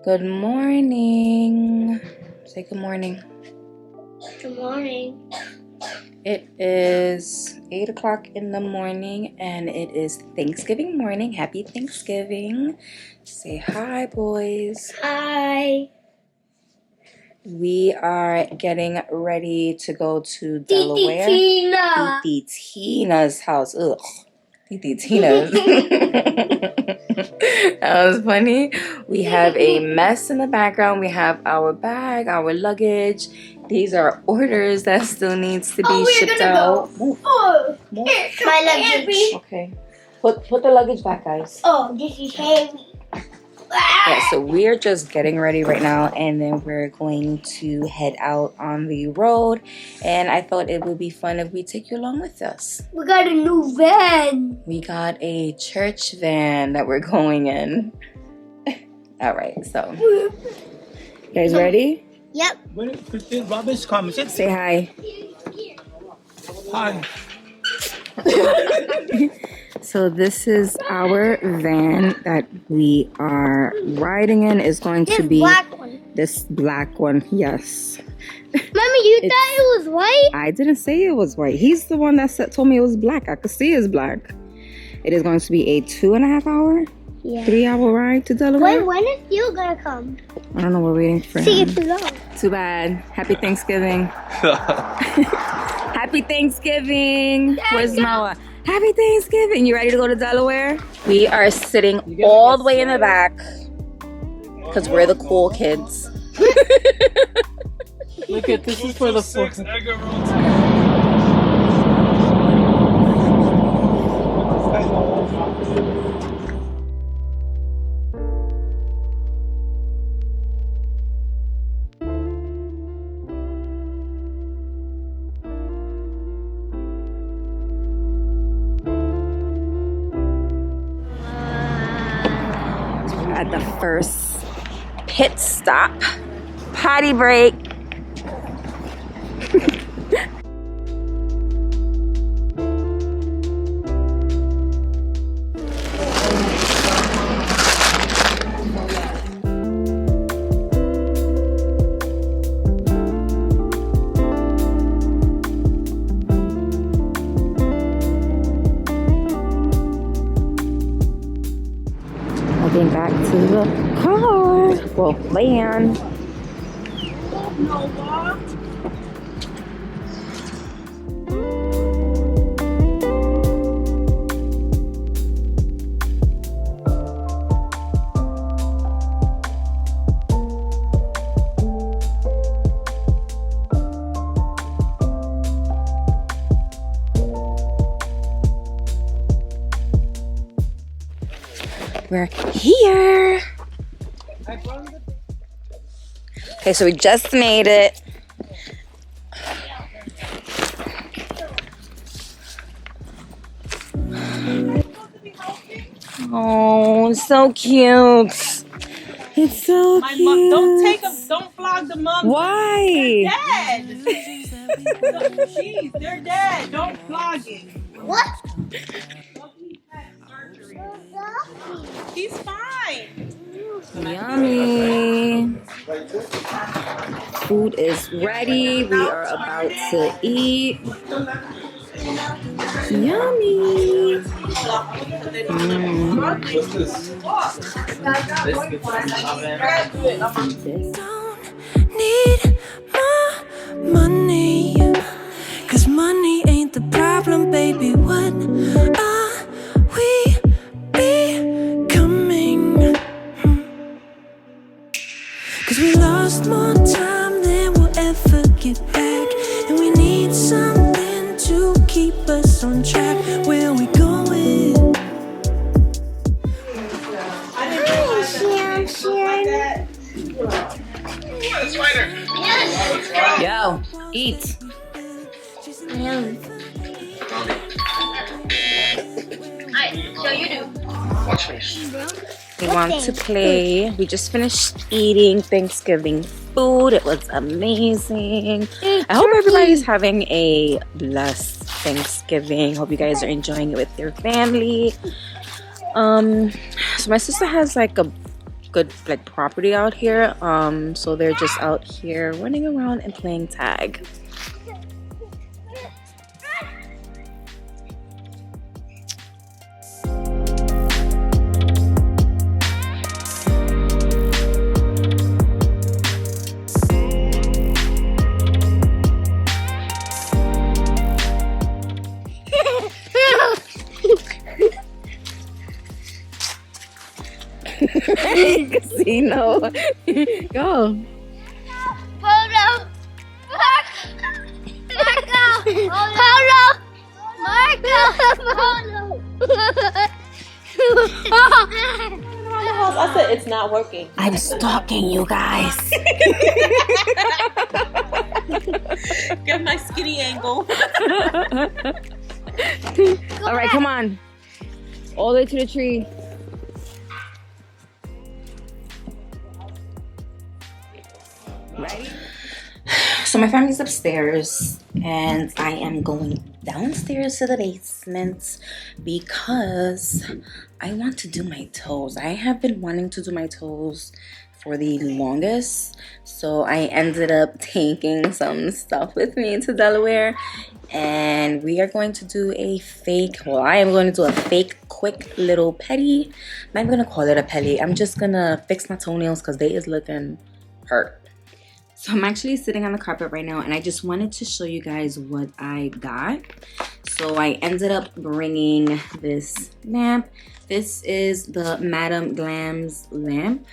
Good morning. Say good morning. Good morning. It is 8 o'clock in the morning and it is Thanksgiving morning. Happy Thanksgiving. Say hi, boys. Hi. We are getting ready to go to Delaware. Titi Tina's house. Ugh. Titi Tina's. That was funny. We have a mess in the background. We have our bag, our luggage. These are orders that still needs to be shipped out. Move. Oh, Move. my luggage. Okay. Put the luggage back, guys. Oh, this is heavy. Yeah, so we're just getting ready right now, and then we're going to head out on the road. And I thought it would be fun if we take you along with us. We got a new van. We got a church van that we're going in. All right, so you guys ready? Yep. Say hi. Hi. So this is our van that we are riding in. Is going to be this black one. Yes. Mommy, you thought it was white? I didn't say it was white. He's the one that told me it was black. I could see it's black. It is going to be a 2.5 hour, 3 hour ride to Delaware. When is you gonna come? I don't know. We're waiting for him. See, it's too long. Too bad. Happy Thanksgiving. Happy Thanksgiving. Where's Noah? Happy Thanksgiving. You ready to go to Delaware? We are sitting all the way in the back because we're the cool kids. Look at this is for the folks. At the first pit stop, potty break. Heading back to the car. Well, van. We're here. Okay, so we just made it. Oh, so cute. It's so My cute. mom, don't vlog the mom. Why? They're dead. Jeez, they're dead. Don't vlog it. What? He's fine. Yummy. Food is ready. We are about to eat. Yummy. Don't need more money, 'cause money ain't the problem, baby. What are we becoming? 'Cause we lost more time than we'll ever get back, and we need something to keep us on track. Where we going? Yo, eat. So you do. Watch me. We want to play. We just finished eating Thanksgiving food. It was amazing. I hope everybody's having a blessed Thanksgiving. Hope you guys are enjoying it with your family. So my sister has like a good like property out here. So they're just out here running around and playing tag. Casino. Go. Photo. Marco. Photo. Marco. I said it's not working. I'm stalking you guys. Get my skinny angle. All right, come on. All the way to the tree. Right. So my family's upstairs and I am going downstairs to the basement because I want to do my toes. I have been wanting to do my toes for the longest, so I ended up taking some stuff with me to Delaware, and we are going to do a fake, well, I am going to do a fake quick little pedi. I'm not even gonna call it a pedi. I'm just gonna fix my toenails because they is looking hurt. So I'm actually sitting on the carpet right now, and I just wanted to show you guys what I got. So I ended up bringing this lamp. This is the Madame Glam's lamp.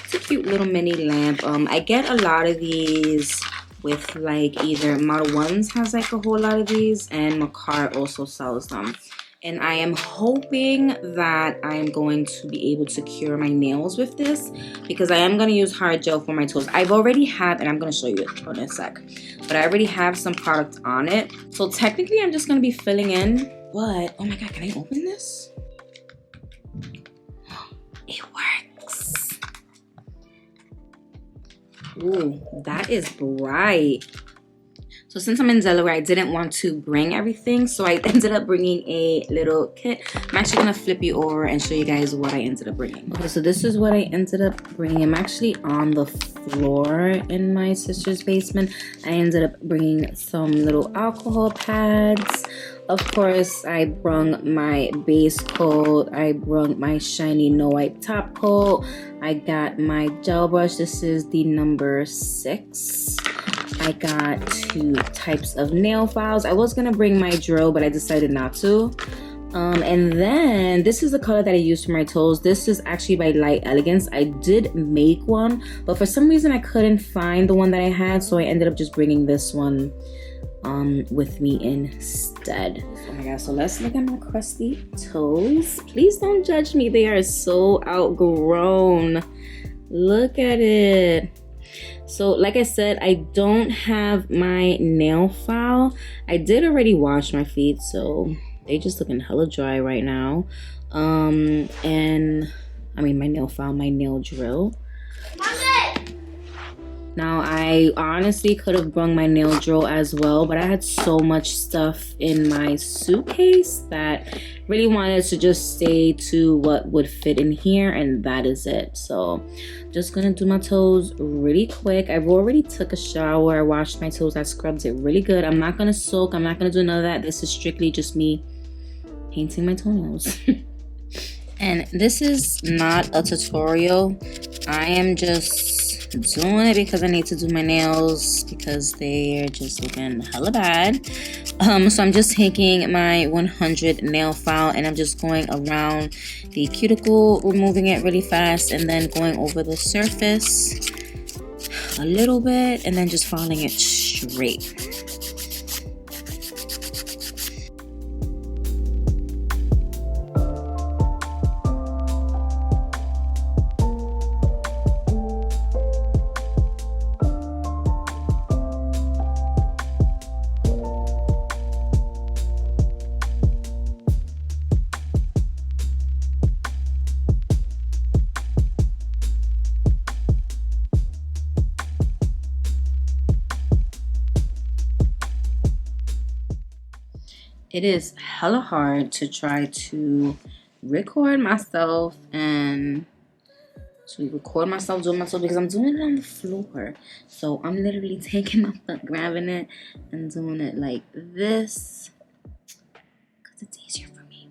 It's a cute little mini lamp. I get a lot of these with like either Model 1s has like a whole lot of these, and Macar also sells them. And I am hoping that I am going to be able to cure my nails with this, because I am going to use hard gel for my toes. I've already have, and I'm going to show you it in a sec, but I already have some product on it. So technically I'm just going to be filling in, but oh my god, can I open this? It works. Ooh, that is bright. So since I'm in Delaware, I didn't want to bring everything, so I ended up bringing a little kit. I'm actually gonna flip you over and show you guys what I ended up bringing. Okay, so this is what I ended up bringing. I'm actually on the floor in my sister's basement. I ended up bringing some little alcohol pads. Of course, I brung my base coat. I brung my shiny no wipe top coat. I got my gel brush. This is the number 6. I got 2 types of nail files. I was gonna bring my drill, but I decided not to. And then this is the color that I used for my toes. This is actually by Light Elegance. I did make one, but for some reason I couldn't find the one that I had, so I ended up just bringing this one with me instead. Oh my god, so let's look at my crusty toes. Please don't judge me, they are so outgrown. Look at it. So like I said, I don't have my nail file. I did already wash my feet, so they just looking hella dry right now. And I mean my nail file, my nail drill. Now I honestly could have brung my nail drill as well, but I had so much stuff in my suitcase that really wanted to just stay to what would fit in here, and that is it. So just gonna do my toes really quick. I've already took a shower, I washed my toes, I scrubbed it really good. I'm not gonna soak, I'm not gonna do none of that. This is strictly just me painting my toenails. And this is not a tutorial. I am just doing it because I need to do my nails because they're just looking hella bad. So I'm just taking my 100 nail file and I'm just going around the cuticle, removing it really fast, and then going over the surface a little bit and then just filing it straight. It is hella hard to try to record myself and So we record myself doing myself because I'm doing it on the floor. So I'm literally taking my foot, grabbing it, and doing it like this. Because it's easier for me.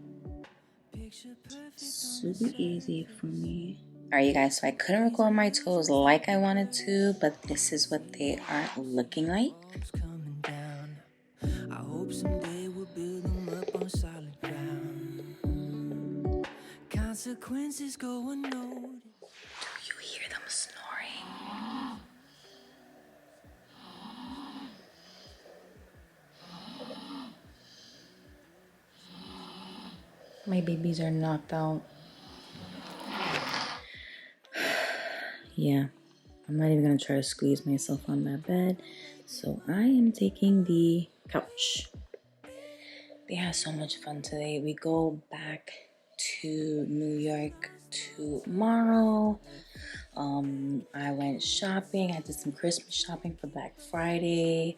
Super easy for me. Alright, you guys, so I couldn't record my toes like I wanted to, but this is what they are looking like. I hope someday we'll build them up on solid ground. Consequences go unnoticed. Do you hear them snoring? My babies are knocked out. Yeah, I'm not even gonna try to squeeze myself on that bed. So I am taking the couch. They had so much fun today. We go back to New York tomorrow. I went shopping. I did some Christmas shopping for Black Friday.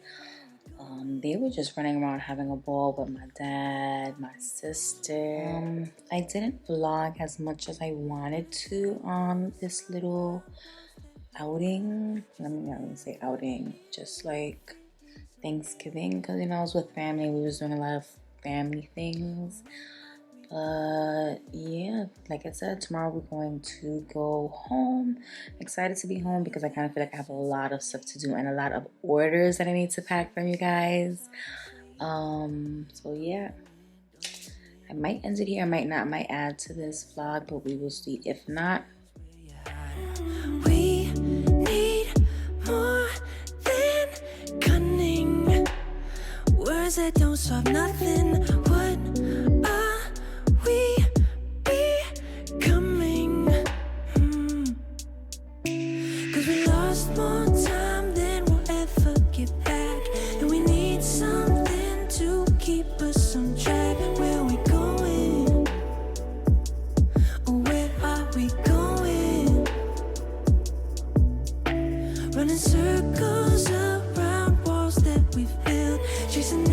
They were just running around having a ball with my dad, my sister. I didn't vlog as much as I wanted to on this little outing. Let me not even say outing, just like Thanksgiving, because I was with family. We was doing a lot of family things. But yeah, like I said, tomorrow we're going to go home. I'm excited to be home because I kind of feel like I have a lot of stuff to do and a lot of orders that I need to pack from you guys. So yeah, I might end it here. I might not. I might add to this vlog, but we will see. If not, We need more than cunning. Words that don't solve nothing. What are we becoming? 'Cause we lost more time than we'll ever get back, and we need something to keep us on track. Where we going? Oh, where are we going? Running circles around walls that we've built, chasing